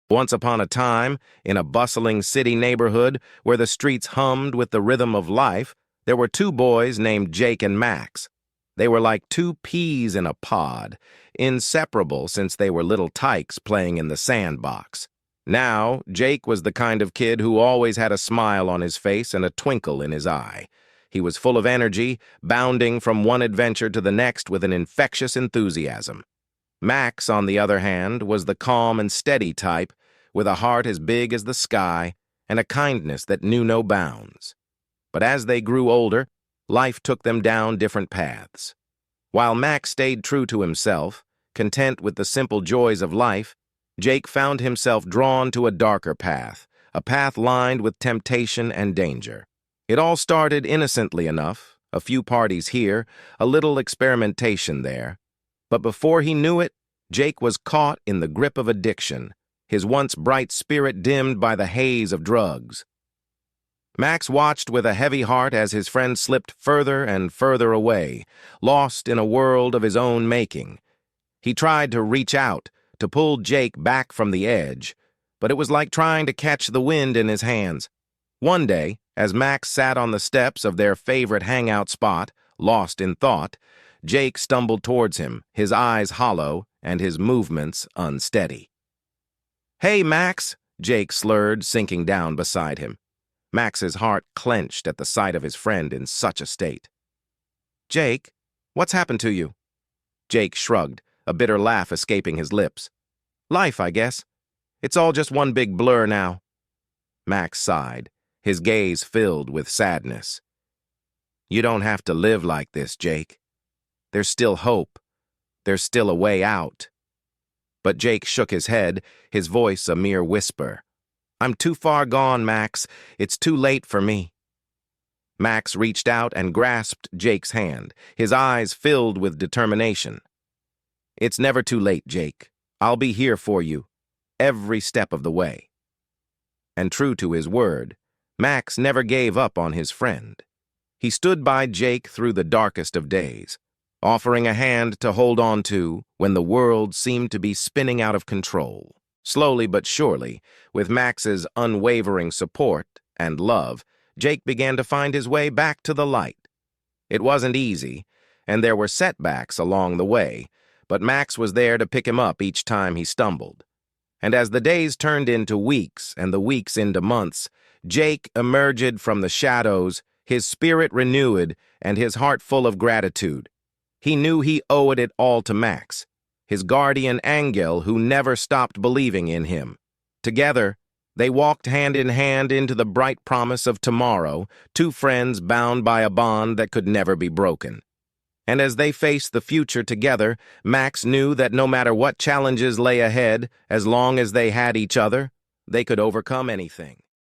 Once upon a time, in a bustling city neighborhood where the streets hummed with the rhythm of life, there were two boys named Jake and Max. They were like two peas in a pod, inseparable since they were little tykes playing in the sandbox. Now, Jake was the kind of kid who always had a smile on his face and a twinkle in his eye. He was full of energy, bounding from one adventure to the next with an infectious enthusiasm. Max, on the other hand, was the calm and steady type, with a heart as big as the sky and a kindness that knew no bounds. But as they grew older, life took them down different paths. While Max stayed true to himself, content with the simple joys of life, Jake found himself drawn to a darker path, a path lined with temptation and danger. It all started innocently enough, a few parties here, a little experimentation there. But before he knew it, Jake was caught in the grip of addiction, his once bright spirit dimmed by the haze of drugs. Max watched with a heavy heart as his friend slipped further and further away, lost in a world of his own making. He tried to reach out, to pull Jake back from the edge, but it was like trying to catch the wind in his hands. One day, as Max sat on the steps of their favorite hangout spot, lost in thought, Jake stumbled towards him, his eyes hollow and his movements unsteady. "Hey, Max," Jake slurred, sinking down beside him. Max's heart clenched at the sight of his friend in such a state. "Jake, what's happened to you?" Jake shrugged, a bitter laugh escaping his lips. "Life, I guess. It's all just one big blur now." Max sighed, his gaze filled with sadness. "You don't have to live like this, Jake. There's still hope. There's still a way out." But Jake shook his head, his voice a mere whisper. "I'm too far gone, Max. It's too late for me." Max reached out and grasped Jake's hand, his eyes filled with determination. "It's never too late, Jake. I'll be here for you, every step of the way." And true to his word, Max never gave up on his friend. He stood by Jake through the darkest of days, offering a hand to hold on to when the world seemed to be spinning out of control. Slowly but surely, with Max's unwavering support and love, Jake began to find his way back to the light. It wasn't easy, and there were setbacks along the way, but Max was there to pick him up each time he stumbled. And as the days turned into weeks and the weeks into months, Jake emerged from the shadows, his spirit renewed and his heart full of gratitude. He knew he owed it all to Max, his guardian angel who never stopped believing in him. Together, they walked hand in hand into the bright promise of tomorrow, two friends bound by a bond that could never be broken. And as they faced the future together, Max knew that no matter what challenges lay ahead, as long as they had each other, they could overcome anything.